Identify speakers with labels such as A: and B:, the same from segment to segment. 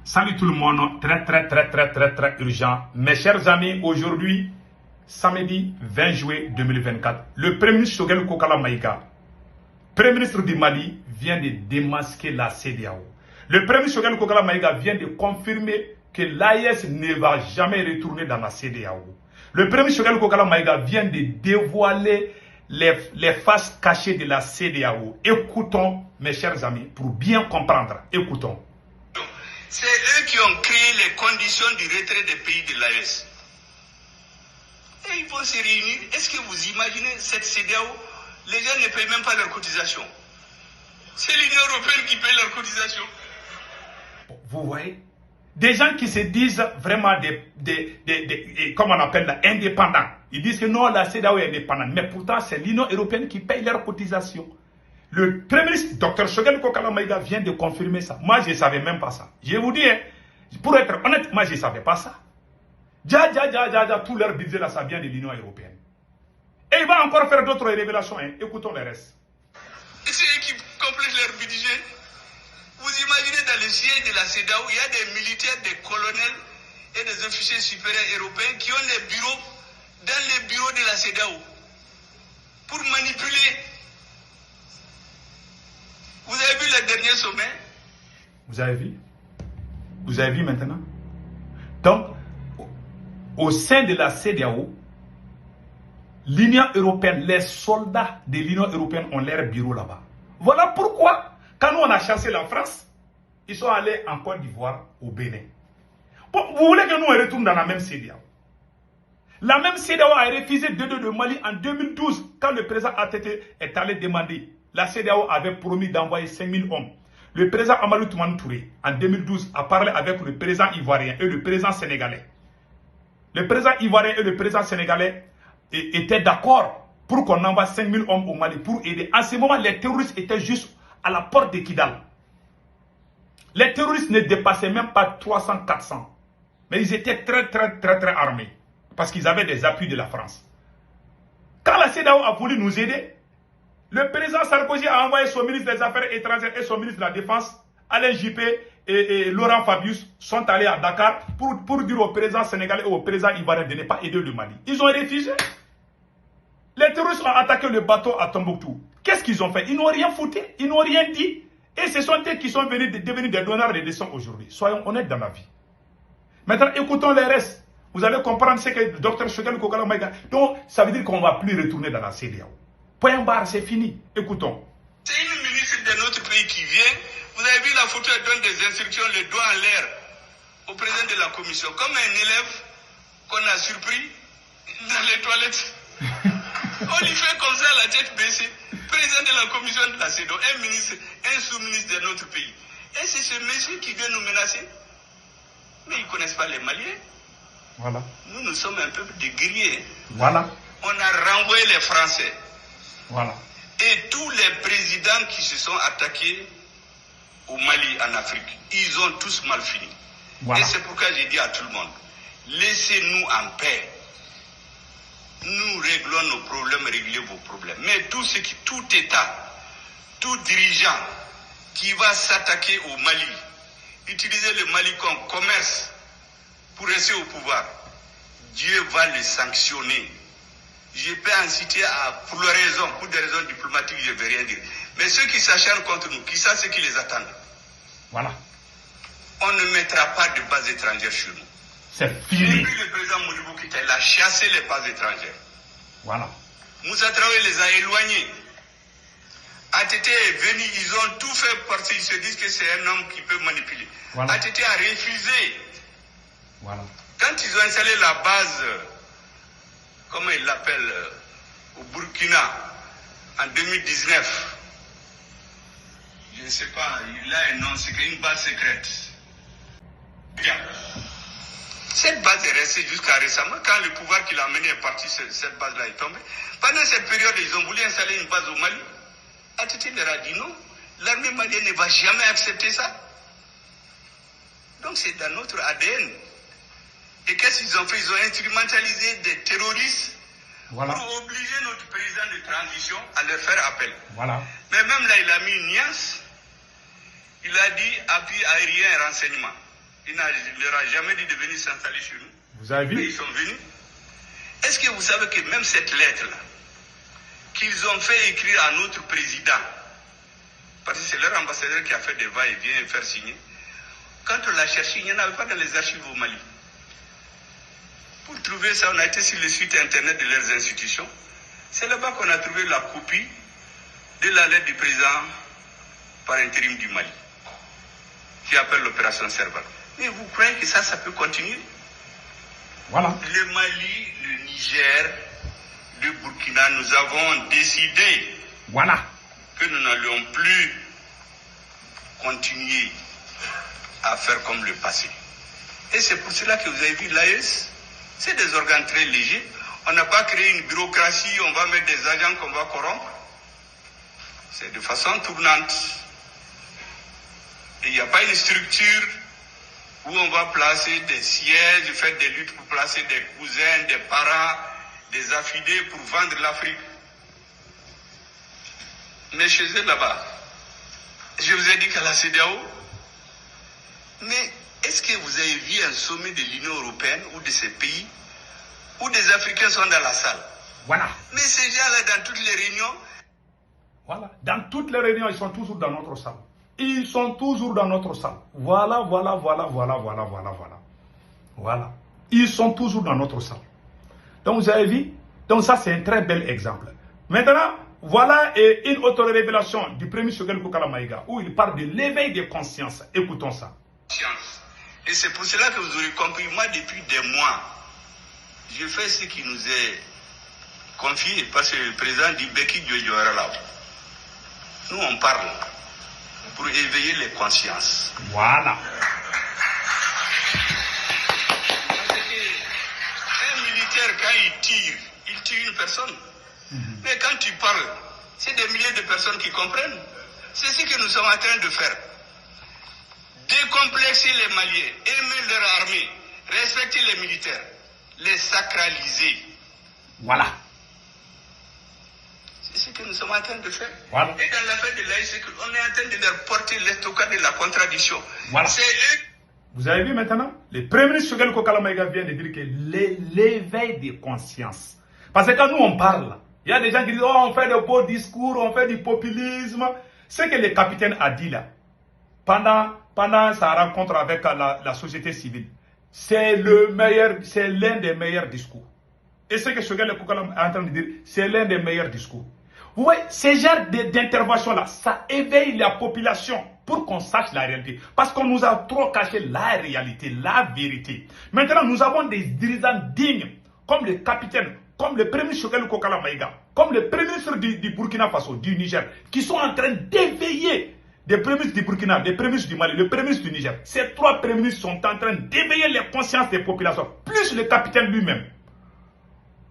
A: Salut tout le monde, très urgent. Mes chers amis, aujourd'hui, samedi 20 juillet 2024, le Premier ministre Choguel Kokala Maïga, Premier ministre du Mali, vient de démasquer la CEDEAO. Le Premier ministre Choguel Kokala Maïga vient de confirmer que l'AES ne va jamais retourner dans la CEDEAO. Le Premier ministre Choguel Kokala Maïga vient de dévoiler les faces cachées de la CEDEAO. Écoutons, mes chers amis, pour bien comprendre. Écoutons.
B: C'est eux qui ont créé les conditions du retrait des pays de l'AES. Et ils vont se réunir. Est-ce que vous imaginez cette CEDEAO? Les gens ne payent même pas leur cotisation. C'est l'Union européenne qui paye leur cotisation.
A: Vous voyez? Des gens qui se disent vraiment comment on appelle là, indépendants. Ils disent que non, la CEDEAO est indépendante. Mais pourtant, c'est l'Union européenne qui paye leur cotisation. Le Premier ministre, Dr Choguel Kokala Maïga, vient de confirmer ça. Moi, je ne savais même pas ça. Je vous dis, hein, pour être honnête, moi, je ne savais pas ça. Tout leur budget là, ça vient de l'Union européenne. Et il va encore faire d'autres révélations. Hein. Écoutons le reste.
B: Et c'est eux qui complètent leur budget. Vous imaginez dans le siège de la CEDEAO, il y a des militaires, des colonels et des officiers supérieurs européens qui ont les bureaux dans les bureaux de la CEDEAO pour manipuler. Vous avez vu le dernier sommet?
A: Vous avez vu? Vous avez vu maintenant? Donc, au sein de la CEDEAO, l'Union européenne, les soldats de l'Union européenne ont leur bureau là-bas. Voilà pourquoi, quand nous on a chassé la France, ils sont allés en Côte d'Ivoire, au Bénin. Bon, vous voulez que nous on retourne dans la même CEDEAO? La même CEDEAO a refusé de Mali en 2012, quand le président ATT est allé demander. La CEDEAO avait promis d'envoyer 5000 hommes. Le président Amadou Toumani Touré, en 2012, a parlé avec le président ivoirien et le président sénégalais. Le président ivoirien et le président sénégalais étaient d'accord pour qu'on envoie 5000 hommes au Mali pour aider. En ce moment, les terroristes étaient juste à la porte de Kidal. Les terroristes ne dépassaient même pas 300-400. Mais ils étaient très armés. Parce qu'ils avaient des appuis de la France. Quand la CEDEAO a voulu nous aider, le président Sarkozy a envoyé son ministre des Affaires étrangères et son ministre de la Défense, Alain Juppé et Laurent Fabius, sont allés à Dakar pour dire au président sénégalais et au président ivoirien de ne pas aider le Mali. Ils ont refusé. Les terroristes ont attaqué le bateau à Tombouctou. Qu'est-ce qu'ils ont fait? Ils n'ont rien foutu, ils n'ont rien dit. Et ce sont eux qui sont venus devenir des donneurs de leçons aujourd'hui. Soyons honnêtes dans la vie. Maintenant, écoutons les restes. Vous allez comprendre ce que Dr Choguel Kokala Maïga. Donc, ça veut dire qu'on ne va plus retourner dans la CEDEAO. Point barre, c'est fini. Écoutons.
B: C'est une ministre de notre pays qui vient. Vous avez vu la photo, elle donne des instructions, le doigt en l'air au président de la commission. Comme un élève qu'on a surpris dans les toilettes. On lui fait comme ça, la tête baissée. Président de la commission de la CEDEAO, un ministre, un sous-ministre de notre pays. Et c'est ce monsieur qui vient nous menacer. Mais ils ne connaissent pas les Maliens.
A: Voilà.
B: Nous sommes un peuple de guerriers.
A: Voilà.
B: On a renvoyé les Français.
A: Voilà.
B: Et tous les présidents qui se sont attaqués au Mali, en Afrique, ils ont tous mal fini. Voilà. Et c'est pourquoi j'ai dit à tout le monde, laissez-nous en paix. Nous réglons nos problèmes, réglez vos problèmes. Mais tout État, tout dirigeant qui va s'attaquer au Mali, utiliser le Mali comme commerce pour rester au pouvoir, Dieu va les sanctionner. Je peux en citer pour des raisons diplomatiques, je ne vais rien dire. Mais ceux qui s'acharnent contre nous, qui savent ce qui les attend.
A: Voilà.
B: On ne mettra pas de bases étrangères chez nous.
A: C'est fini.
B: Depuis le président Modibo Keïta, il a chassé les bases étrangères.
A: Voilà.
B: Moussa Traoré les a éloignés. ATT est venu, ils ont tout fait parce qu'ils se disent que c'est un homme qui peut manipuler. Voilà. ATT a refusé.
A: Voilà.
B: Quand ils ont installé la base, comment ils l'appellent, au Burkina, en 2019, je ne sais pas, il a un nom, c'est une base secrète. Bien. Cette base est restée jusqu'à récemment. Quand le pouvoir qu'il a amené est parti, cette base-là est tombée. Pendant cette période, ils ont voulu installer une base au Mali. ATT leur a dit non. L'armée malienne ne va jamais accepter ça. Donc c'est dans notre ADN. Et qu'est-ce qu'ils ont fait? Ils ont instrumentalisé des terroristes, voilà, pour obliger notre président de transition à leur faire appel.
A: Voilà.
B: Mais même là, il a mis une nuance. Il a dit appui aérien et renseignement. Il ne leur a jamais dit de venir s'installer chez nous.
A: Vous avez
B: Mais
A: vu?
B: ils sont venus. Est-ce que vous savez que même cette lettre-là, qu'ils ont fait écrire à notre président, parce que c'est leur ambassadeur qui a fait des va-et-vient et faire signer, quand on l'a cherché, il n'y en avait pas dans les archives au Mali. Pour trouver ça, on a été sur le site internet de leurs institutions. C'est là-bas qu'on a trouvé la copie de la lettre du président par intérim du Mali, qui appelle l'opération Serval. Mais vous croyez que ça peut continuer?
A: Voilà.
B: Le Mali, le Niger, le Burkina, nous avons décidé
A: Voilà.
B: que nous n'allions plus continuer à faire comme le passé. Et c'est pour cela que vous avez vu l'AES, c'est des organes très légers. On n'a pas créé une bureaucratie, on va mettre des agents qu'on va corrompre. C'est de façon tournante. Et il n'y a pas une structure où on va placer des sièges, faire des luttes pour placer des cousins, des parents, des affidés pour vendre l'Afrique. Mais chez eux là-bas, je vous ai dit qu'à la CEDEAO, mais est-ce que vous avez vu un sommet de l'Union européenne ou de ces pays où des Africains sont dans la salle?
A: Voilà.
B: Mais ces gens-là, dans toutes les réunions,
A: Voilà. Dans toutes les réunions, ils sont toujours dans notre salle. Ils sont toujours dans notre salle. Voilà. Voilà. Ils sont toujours dans notre salle. Donc, vous avez vu? Donc, ça, c'est un très bel exemple. Maintenant, voilà une autre révélation du premier Choguel Kokala Maïga, où il parle de l'éveil des consciences. Écoutons ça.
B: science. Et c'est pour cela que vous aurez compris, moi, depuis des mois, je fais ce qui nous est confié, parce que le président dit Beki Djoudjouara là. Nous, on parle pour éveiller les consciences.
A: Voilà.
B: Parce qu'un militaire, quand il tire une personne. Mais quand tu parles, c'est des milliers de personnes qui comprennent. C'est ce que nous sommes en train de faire. Décomplexer les Maliens, aimer leur armée, respecter les militaires, les sacraliser.
A: Voilà.
B: C'est ce que nous sommes en train de faire.
A: Voilà.
B: Et dans l'affaire de l'AIC, on est en train de leur porter l'estocade de la contradiction.
A: Voilà.
B: C'est eux.
A: Vous avez vu maintenant? Le premier ministre Choguel Kokala Maïga vient de dire que l'éveil des consciences. Parce que quand nous on parle, il y a des gens qui disent, oh, on fait de beaux discours, on fait du populisme. Ce que le capitaine a dit là, pendant sa rencontre avec la société civile, c'est l'un des meilleurs discours. Et ce que Choguel Kokala est en train de dire, c'est l'un des meilleurs discours. Vous voyez, ce genre d'intervention-là, ça éveille la population pour qu'on sache la réalité. Parce qu'on nous a trop caché la réalité, la vérité. Maintenant, nous avons des dirigeants dignes, comme le capitaine, comme le premier ministre Choguel Kokala Maïga, comme le premier ministre du Burkina Faso, du Niger, qui sont en train d'éveiller des premiers ministres du Burkina, des premiers ministres du Mali, le premier ministre du Niger. Ces trois premiers ministres sont en train d'éveiller les consciences des populations, plus le capitaine lui-même.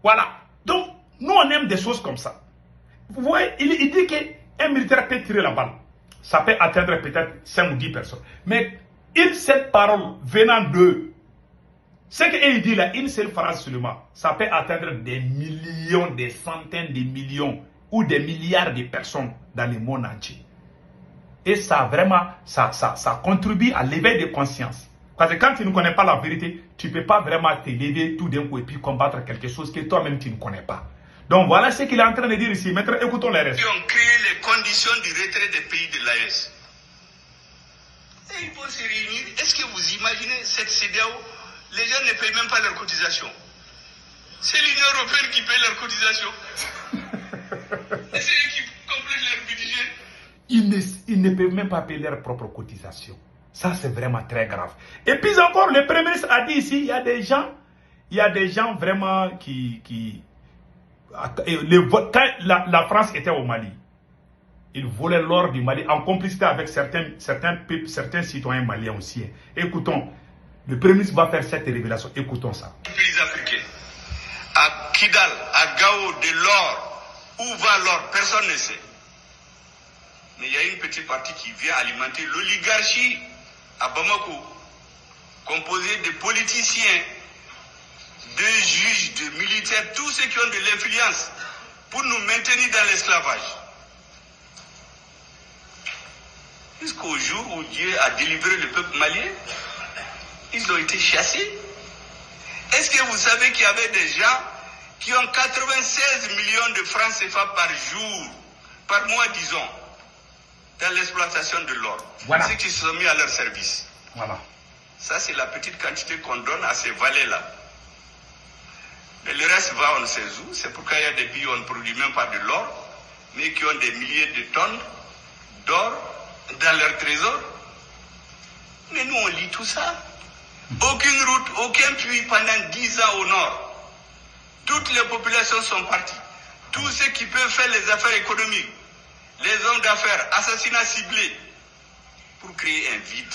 A: Voilà. Donc, nous, on aime des choses comme ça. Vous voyez, il dit qu'un militaire peut tirer la balle. Ça peut atteindre peut-être 5 ou 10 personnes. Mais une seule parole venant d'eux, ce qu'il dit là, une seule phrase seulement, ça peut atteindre des millions, des centaines de millions ou des milliards de personnes dans le monde entier. Et ça vraiment, ça contribue à l'éveil de conscience. Parce que quand tu ne connais pas la vérité, tu ne peux pas vraiment te lever tout d'un coup et puis combattre quelque chose que toi-même tu ne connais pas. Donc voilà ce qu'il est en train de dire ici. Maintenant, écoutons les restes.
B: Ils ont créé les conditions du retrait des pays de l'AES. Et ils vont se réunir. Est-ce que vous imaginez cette CEDEAO? Les gens ne payent même pas leurs cotisations. C'est l'Union européenne qui paye leurs cotisations. Et c'est eux qui complètent leur budget.
A: Ils ne peuvent même pas payer leurs propres cotisations. Ça, c'est vraiment très grave. Et puis encore, le Premier ministre a dit ici, il y a des gens vraiment quand la France était au Mali, ils volaient l'or du Mali en complicité avec certains citoyens maliens aussi. Écoutons, le Premier ministre va faire cette révélation. Écoutons ça.
B: Les pays africains, à Kidal, à Gao, de l'or, où va l'or, personne ne sait. Mais il y a une petite partie qui vient alimenter l'oligarchie à Bamako, composée de politiciens, de juges, de militaires, tous ceux qui ont de l'influence pour nous maintenir dans l'esclavage. Jusqu'au jour où Dieu a délivré le peuple malien, Ils ont été chassés. Est-ce que vous savez qu'il y avait des gens qui ont 96 millions de francs CFA par jour, par mois disons, dans l'exploitation de l'or.
A: Voilà.
B: Ceux qui se sont mis à leur service.
A: Voilà.
B: Ça, c'est la petite quantité qu'on donne à ces vallées-là. Mais le reste va, on ne sait où. C'est pourquoi il y a des pays où on ne produit même pas de l'or, mais qui ont des milliers de tonnes d'or dans leur trésor. Mais nous, on lit tout ça. Aucune route, aucun puits pendant 10 ans au nord. Toutes les populations sont parties. Tous ceux qui peuvent faire les affaires économiques, les hommes d'affaires, assassinats ciblés, pour créer un vide.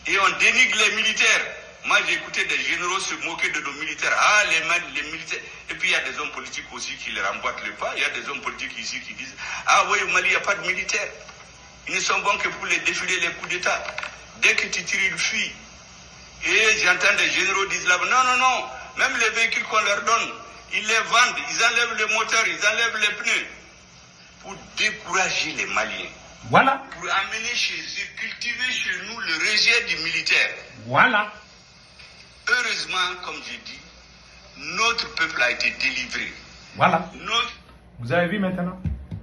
B: Et on dénigre les militaires. Moi, j'ai écouté des généraux se moquer de nos militaires. Ah, les militaires. Et puis, il y a des hommes politiques aussi qui les remboîtent le pas. Il y a des hommes politiques ici qui disent, ah oui, au Mali, il n'y a pas de militaires. Ils ne sont bons que pour les défiler les coups d'État. Dès que tu tires, ils fuient. Et j'entends des généraux dire là, non, non, non. Même les véhicules qu'on leur donne, ils les vendent, ils enlèvent le moteur, ils enlèvent les pneus. Pour décourager les Maliens.
A: Voilà.
B: Pour amener chez eux, cultiver chez nous le rejet du militaire.
A: Voilà.
B: Heureusement, comme j'ai dit, notre peuple a été délivré.
A: Voilà. Vous avez vu maintenant?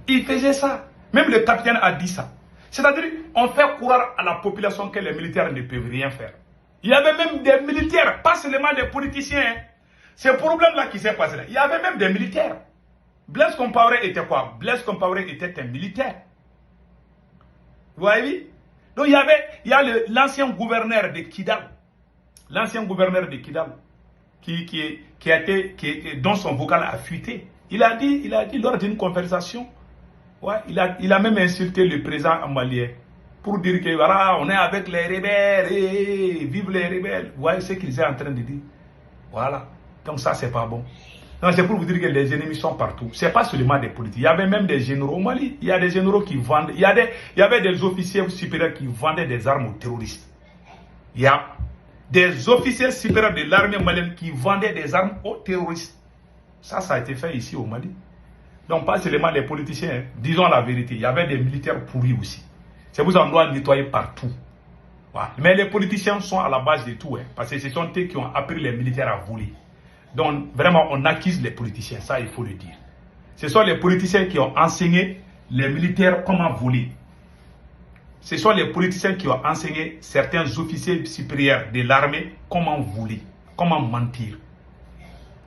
A: Il faisait ça. Même le capitaine a dit ça. C'est-à-dire, on fait croire à la population que les militaires ne peuvent rien faire. Il y avait même des militaires, pas seulement des politiciens. Hein. C'est ce problème-là qui s'est passé là. Il y avait même des militaires. Blaise Compaoré était quoi? Blaise Compaoré était un militaire. Vous voyez? Donc il y a l'ancien gouverneur de Kidal. L'ancien gouverneur de Kidal. Dont son vocal a fuité. Il a dit lors d'une conversation, ouais, il a même insulté le président malien. Pour dire que voilà, on est avec les rebelles, et vive les rebelles. Vous voyez ce qu'ils sont en train de dire. Voilà. Donc ça, c'est pas bon. C'est pour vous dire que les ennemis sont partout. C'est pas seulement des politiques. Il y avait même des généraux au Mali. Il y a des généraux qui vendent. Il y avait des officiers supérieurs qui vendaient des armes aux terroristes. Il y a des officiers supérieurs de l'armée malienne qui vendaient des armes aux terroristes. Ça a été fait ici au Mali. Donc pas seulement les politiciens. Hein. Disons la vérité. Il y avait des militaires pourris aussi. C'est pour ça qu'on doit nettoyer partout. Voilà. Mais les politiciens sont à la base de tout. Hein, parce que ce sont eux qui ont appris les militaires à voler. Donc vraiment, on accuse les politiciens. Ça, il faut le dire. Ce sont les politiciens qui ont enseigné les militaires comment voler. Ce sont les politiciens qui ont enseigné certains officiers supérieurs de l'armée comment voler, comment mentir.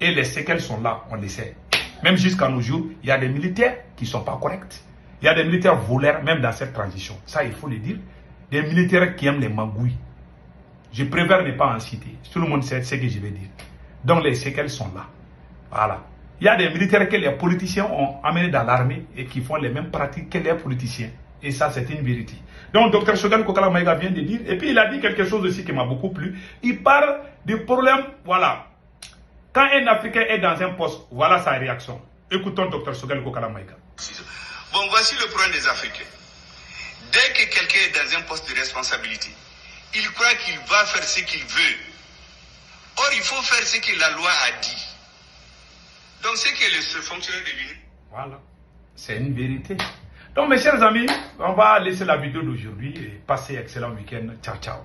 A: Et les séquelles sont là, on le sait. Même jusqu'à nos jours, il y a des militaires qui ne sont pas corrects. Il y a des militaires voleurs, même dans cette transition. Ça, il faut le dire. Des militaires qui aiment les magouilles. Je préfère ne pas en citer. Tout le monde sait ce que je vais dire. Donc, les séquelles sont là. Voilà. Il y a des militaires que les politiciens ont amenés dans l'armée et qui font les mêmes pratiques que les politiciens. Et ça, c'est une vérité. Donc, Dr Choguel Kokala Maïga vient de dire. Et puis, il a dit quelque chose aussi qui m'a beaucoup plu. Il parle du problème, voilà. Quand un Africain est dans un poste, voilà sa réaction. Écoutons Dr Choguel Kokala Maïga.
B: Bon, voici le problème des Africains. Dès que quelqu'un est dans un poste de responsabilité, il croit qu'il va faire ce qu'il veut. Or, il faut faire ce que la loi a dit. Donc, c'est que ce fonctionnaire de l'Union.
A: Voilà, c'est une vérité. Donc, mes chers amis, on va laisser la vidéo d'aujourd'hui et passer un excellent week-end. Ciao, ciao.